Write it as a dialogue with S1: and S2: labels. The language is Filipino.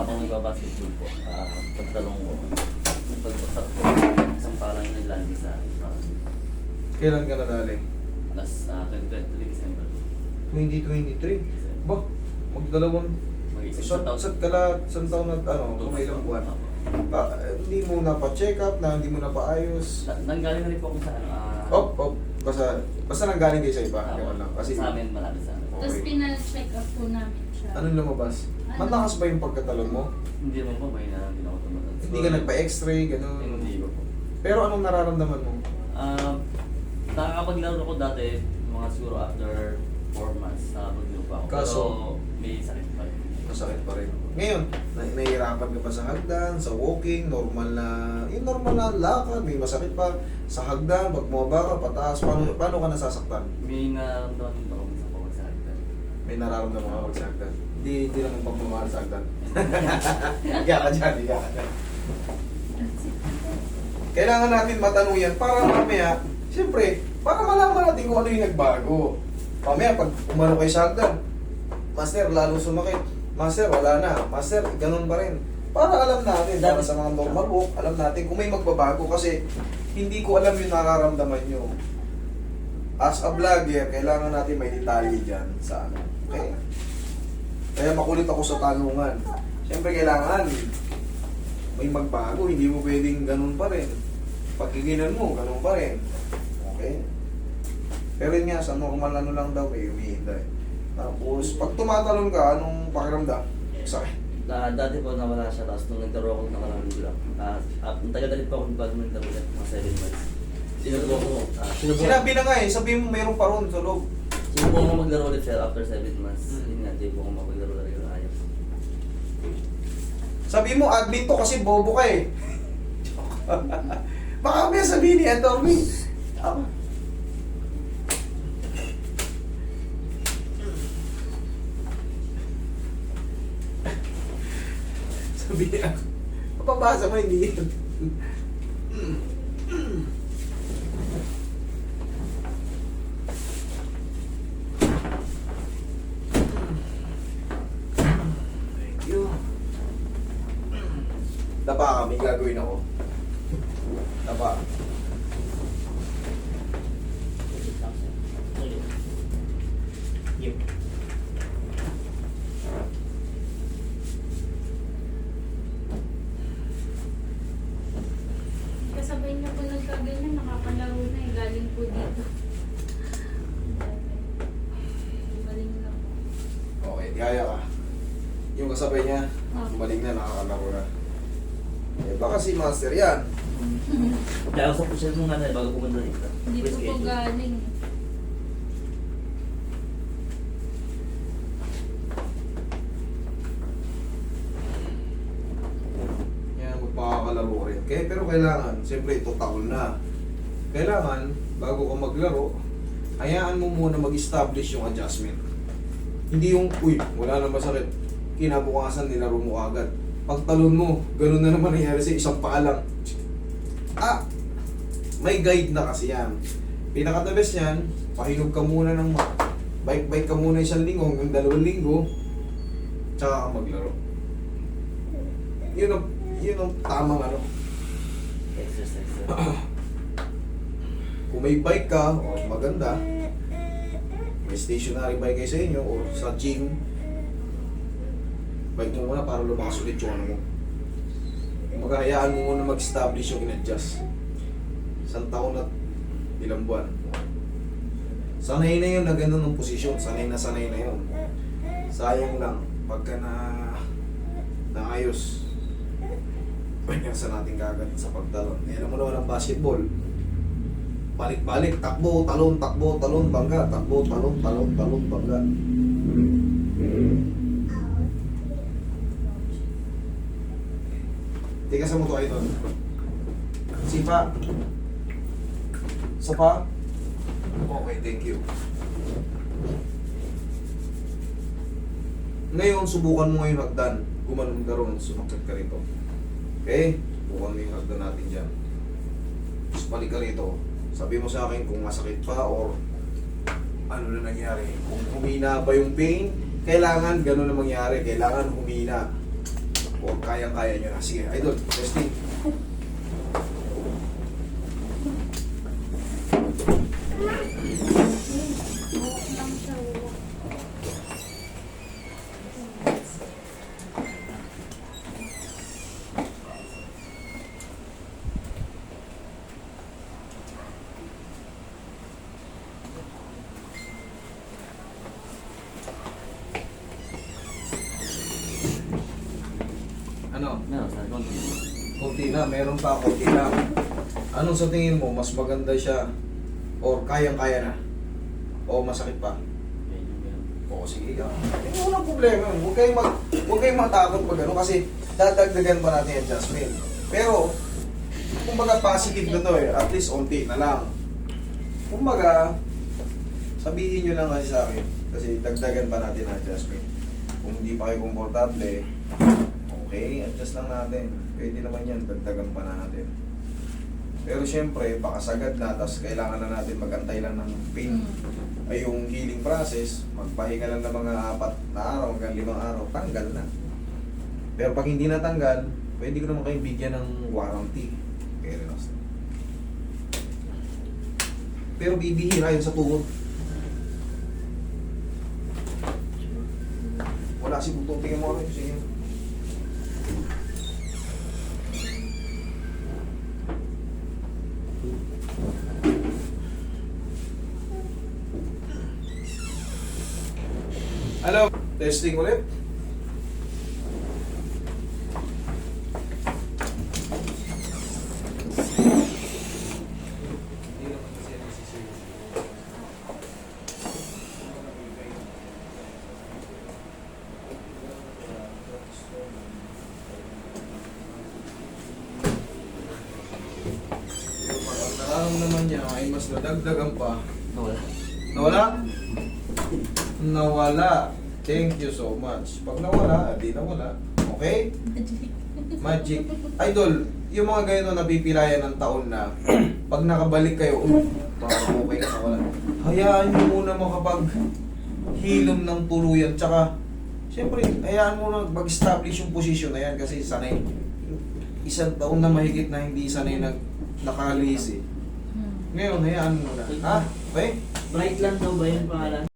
S1: habang nagbabasketball po, pagtalong ko, pagbasak ko, isang parang nilalagay sa akin.
S2: Kailan ka nadali?
S1: Alas 23 December.
S2: 2023? Ba? Magdalawang...
S1: Mag-isang taon.
S2: Isang taon na, may ilang buwan. Hindi mo na pa-check up, hindi mo na pa-ayos.
S1: Nanggaling na rin po ako sa
S2: Basta nanggaling kayo sa iba. Ganun lang. Kasi,
S1: sa amin, malapit sa amin.
S3: Tapos pina-check up po namin siya.
S2: anong lumabas? Malakas ba yung pagkatalon mo?
S1: Hindi naman po, may hindi na ako tumatag.
S2: Hindi ka nagpa-x-ray, gano'n?
S1: Hindi ko po.
S2: Pero anong nararamdaman mo?
S1: Nakakapaglaro ko dati, mga siguro after 4 months, nakapaglaro pa ako.
S2: Kaso?
S1: Pero may sakit pa rin.
S2: Masakit pa rin. Ngayon, nahihirapan ka pa sa hagdan, sa walking, normal na lakad, may masakit pa. Sa hagdan, pag bumaba ka, pataas, paano ka nasasaktan?
S1: May naramdaman din ako sa pagkakasakit.
S2: May nararamdaman ka pag sa hagdan. Hindi naman pagmamahal sa hagdan. Higa ka dyan, higa ka dyan. Kailangan natin matanong yan para mamaya, siyempre, para malaman natin kung ano yung nagbago. Mamaya, pag umano kayo sa hagdan, Master, lalo sumakit. Master, wala na. Master, ganun pa rin. Para alam natin, para sa mga normal walk, alam natin kung may magbabago kasi hindi ko alam yung nararamdaman nyo. As a vlogger, kailangan natin may detalye dyan sa ano. Okay? Kaya makulit ako sa tanungan. Siyempre, kailangan may magbago. Hindi mo pwedeng ganun pa rin. Pagkikinan mo, ganun pa rin. Okay? Pero yun nga, sa normal ano lang daw, umihinda. Tapos, pag tumatalon ka, anong pakiramdam? Sakit.
S1: Dati po nawala siya, tapos nung nagtaro ako nakalang linggo lang. Ang tagal-dalit po ako bago nagtaro ulit, mga 7 months. Sinubo ko.
S2: Sinabi na nga sabi mo mayroon pa ron sa loob.
S1: Sinubo ko maglaro ulit sir after 7 months. Hindi nga, di po ako maglaro talaga ng ayos.
S2: Sabi mo, admin to kasi bobo ka eh. Baka may sabihin ni Atty. Sabi niya, mapabasa mo, hindi yun. Thank you. Dapa ka, may gagawin ako. Dapa.
S3: Kasabay niya po nagkaganyan, nakakalaro na eh. Galing po dito. Galing na po.
S2: Okay, kaya ka. Yung kasabay niya, balik na, nakakalaro na. Eh, baka si Master yan.
S1: Kaya ako sa pusyal mo nga na bago pumunta dito.
S3: Dito po galing.
S2: Yan, magpakakalaro rin. Kaya, pero kailangan, siyempre ito taon na. Kailangan, bago ka maglaro, hayaan mo muna mag-establish yung adjustment. Hindi yung, uy, wala na masakit. Kinabukasan, nilaro mo agad. Pagtalon mo, gano'n na naman nangyari sa isang paa lang. May guide na kasi yan. Pinaka-the best yan, pahinog ka muna ng bike-bike ka muna 1 linggo hanggang 2 linggo, tsaka ka maglaro. Yun ang tamang ano.
S1: Exercise sir.
S2: Kung may bike ka, o maganda, may stationary bike kayo sa inyo, o sa gym, bike mo muna para lumakas ulit yung ano mo. Maghahayaan mo muna mag-establish yung in-adjust. 1 taon at ilang buwan. Sanay na yun na ganun ng posisyon. Sanay na yun. Sayang lang, pagka naayos, pagkasa natin kagad sa pagtalon. Eh, alam mo naman ang basketball. Balik-balik, takbo, talon, bangga. Takbo, talon, bangga. Tika sa mo to, idol. Sipa. Sapa. Okay, thank you. Ngayon, subukan mo ngayon hagdan. Gumanon ka ron, sumakit ka rito. Okay? Subukan mo yung hagdan natin dyan. Tapos balik ka rito. Sabi mo sa akin kung masakit pa or ano na nangyari. Kung humina ba yung pain, kailangan gano'n na mangyari. Kailangan humina. O kayang-kaya nyo na. Sige, idol, testing.
S3: Walk lang siya, walk.
S2: Ano?
S1: Meron, sa konti.
S2: Kunti na, meron pa, kunti lang. Anong sa tingin mo, mas maganda siya or kayang-kaya na? O masakit pa?
S1: Medyo meron.
S2: Oo, sige ka. Hindi walang problema. Huwag kayong matakot pag ano kasi dadagdagan pa natin yung adjustment. Pero, kumbaga positive na to eh. At least unti na lang. Kumbaga, sabihin nyo lang kasi sa akin. Kasi dagdagan pa natin ang adjustment. Kung hindi pa kayo komportable, okay, adjust lang natin. Pwede naman yan, dagdagan pa natin. Pero syempre, baka sagad na, tapos kailangan na natin magantay lang ng pain. Ay yung healing process, magpahinga lang ng mga 4 na araw hanggang 5 araw, tanggal na. Pero pag hindi natanggal, pwede ko naman kayong bigyan ng warranty. Okay, relax. Pero bibihira yun sa tuhod. Wala si butong, tingin mo rin. Sige. Hello, testing ulit. Nararamdaman niya ay mas nadagdagan pa.
S1: Nawala.
S2: Nawala? Nawala. Thank you so much. Pag nawala, di nawala. Okay? Magic. Idol, yung mga ganito napipilayan ng taon na pag nakabalik kayo, parang okay na nawala. Hayaan nyo muna makapag hilom ng tuluyan. Tsaka, siyempre, hayaan mo na mag-establish yung position na yan kasi sanay. Isang taon na mahigit na hindi sanay nakalisi. Ngayon, hayaan mo na. Ha? Okay?
S1: Bright lang daw ba yun pangalan?